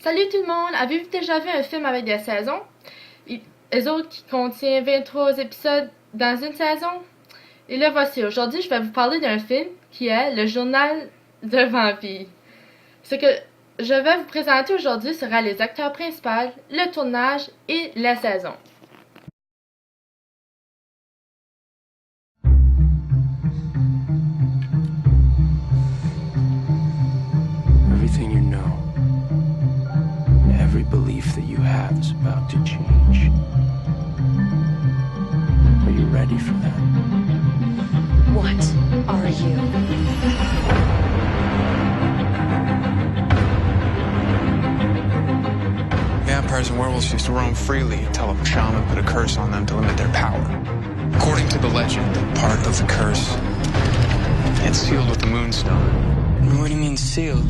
Salut tout le monde! Avez-vous déjà vu un film avec des saisons? Les autres qui contient 23 épisodes dans une saison? Et là voici, aujourd'hui je vais vous parler d'un film qui est Le Journal d'un vampire. Ce que je vais vous présenter aujourd'hui sera les acteurs principaux, le tournage et la saison. Everything you know, every belief that you have is about to change. Are you ready for that? What are you? Vampires and werewolves used to roam freely until a shaman put a curse on them to limit their power. According to the legend, part of the curse, it's sealed with the moonstone. What do you mean sealed?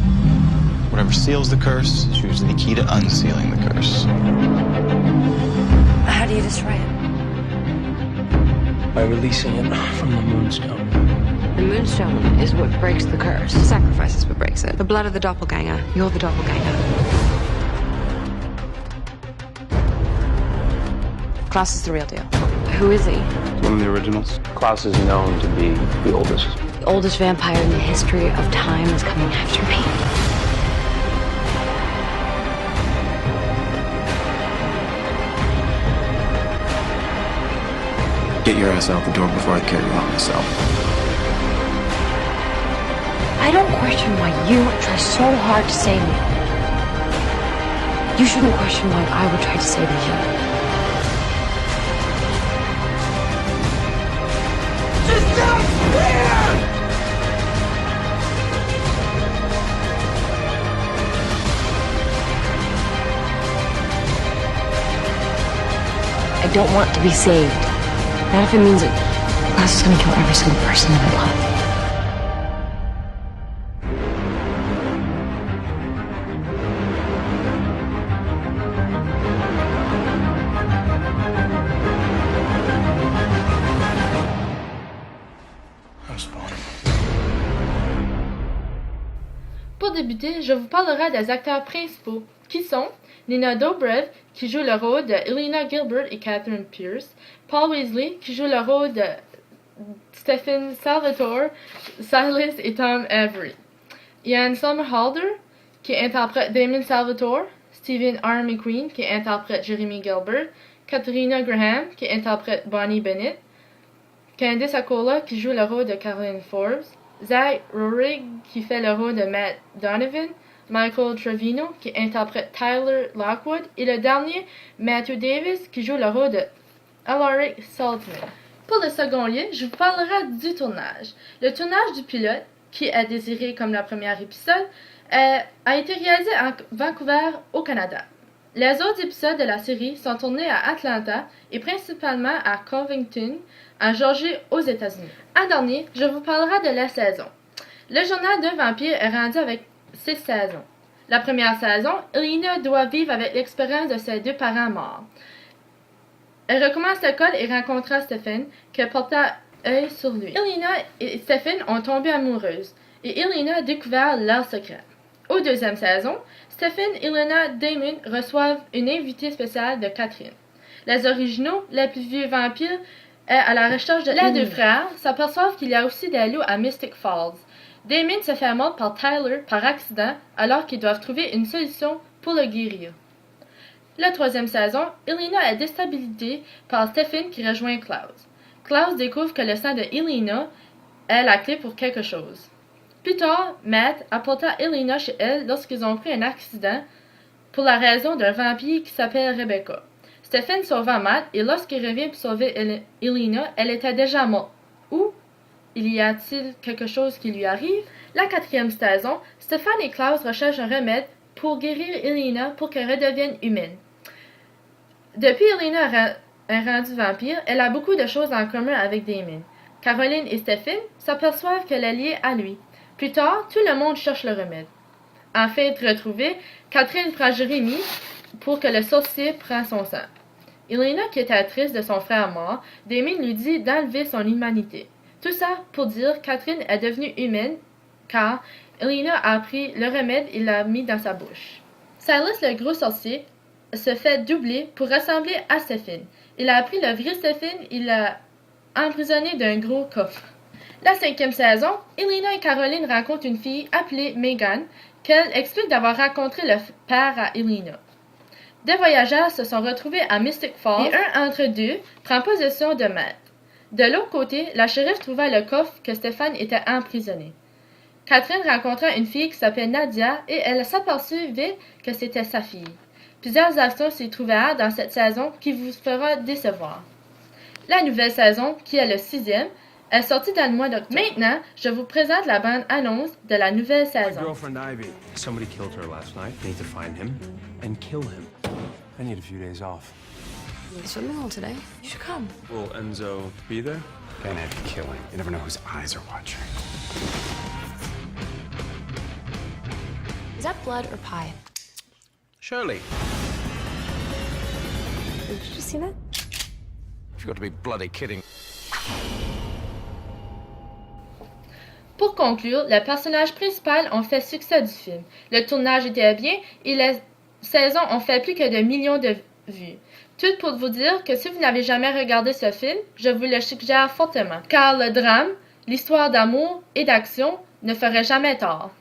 Whatever seals the curse is usually the key to unsealing the curse. How do you destroy it? By releasing it from the moonstone. The moonstone is what breaks the curse. Sacrifice is what breaks it. The blood of the doppelganger. You're the doppelganger. Klaus is the real deal. Who is he? One of the originals. Klaus is known to be the oldest. The oldest vampire in the history of time is coming after me. Get your ass out the door before I carry you out myself. I don't question why you try so hard to save me. You shouldn't question why I would try to save you. I don't want to be saved. Not if it means that Klaus is going to kill every single person that I love. That was fun. Pour débuter, je vous parlerai des acteurs principaux, qui sont Nina Dobrev, qui joue le rôle de Elena Gilbert et Catherine Pierce, Paul Weasley, qui joue le rôle de Stephen Salvatore, Silas et Tom Avery, Ian Somerhalder, qui interprète Damon Salvatore, Stephen R. McQueen, qui interprète Jeremy Gilbert, Katharina Graham, qui interprète Bonnie Bennett, Candice Accola, qui joue le rôle de Caroline Forbes, Zach Rohrig, qui fait le rôle de Matt Donovan, Michael Trevino, qui interprète Tyler Lockwood, et le dernier, Matthew Davis, qui joue le rôle de Alaric Saltman. Pour le second lien, je vous parlerai du tournage. Le tournage du pilote, qui est désiré comme le premier épisode, a été réalisé à Vancouver, au Canada. Les autres épisodes de la série sont tournés à Atlanta et principalement à Covington, en Georgie, aux États-Unis. En dernier, je vous parlerai de la saison. Le journal d'un vampire est rendu avec 6 saisons. La première saison, Elena doit vivre avec l'expérience de ses 2 parents morts. Elle recommence l'école et rencontra Stephen, qui porta œil sur lui. Elena et Stephen ont tombé amoureuses, et Elena a découvert leur secret. Aux deuxième saison, Stephen, Elena et Damon reçoivent une invitée spéciale de Catherine. Les originaux, les plus vieux vampires, à la recherche de les 2 frères, s'aperçoivent qu'il y a aussi des loups à Mystic Falls. Damon se fait mordre par Tyler par accident alors qu'ils doivent trouver une solution pour le guérir. La troisième saison, Elena est déstabilisée par Stephen qui rejoint Klaus. Klaus découvre que le sang de Elena est la clé pour quelque chose. Plus tard, Matt apporta Elena chez elle lorsqu'ils ont pris un accident pour la raison d'un vampire qui s'appelle Rebecca. Stephen sauva Matt et lorsqu'il revient pour sauver Elena, elle était déjà morte. Ou y a-t-il quelque chose qui lui arrive? La quatrième saison, Stephen et Klaus recherchent un remède pour guérir Elena pour qu'elle redevienne humaine. Depuis Elena est rendue vampire, elle a beaucoup de choses en commun avec Damon. Caroline et Stephen s'aperçoivent qu'elle est liée à lui. Plus tard, tout le monde cherche le remède. Enfin retrouvée, Catherine prend Jérémy pour que le sorcier prenne son sang. Elena, qui était triste de son frère mort, Damon lui dit d'enlever son humanité. Tout ça pour dire Catherine est devenue humaine car Elena a pris le remède et l'a mis dans sa bouche. Silas le gros sorcier se fait doubler pour ressembler à Séphine. Il a appris le vrai Séphine, il l'a emprisonné d'un gros coffre. La 5e saison, Elena et Caroline rencontrent une fille appelée Megan, qu'elle explique d'avoir rencontré le père à Elena. Des voyageurs se sont retrouvés à Mystic Falls et un entre deux prend possession de Matt. De l'autre côté, la shérif trouva le coffre que Stéphane était emprisonné. Catherine rencontra une fille qui s'appelait Nadia et elle s'aperçut vite que c'était sa fille. Plusieurs actions s'y trouvèrent dans cette saison qui vous fera décevoir. La nouvelle saison, qui est le 6e, est sortie dans le mois d'octobre. Maintenant, je vous présente la bande-annonce de la nouvelle saison. Girlfriend Ivy. Somebody killed her last night. Need to find him and kill him. I need a few days off. Swimming hole today. You should come. Will Enzo be there? Bad at killing. You never know whose eyes are watching. Is that blood or pie? Shirley. Did you just see that? You've got to be bloody kidding. Pour conclure, les personnages principaux ont fait succès du film. Le tournage était bien et les saisons ont fait plus que de millions de vues. Tout pour vous dire que si vous n'avez jamais regardé ce film, je vous le suggère fortement, car le drame, l'histoire d'amour et d'action ne ferait jamais tort.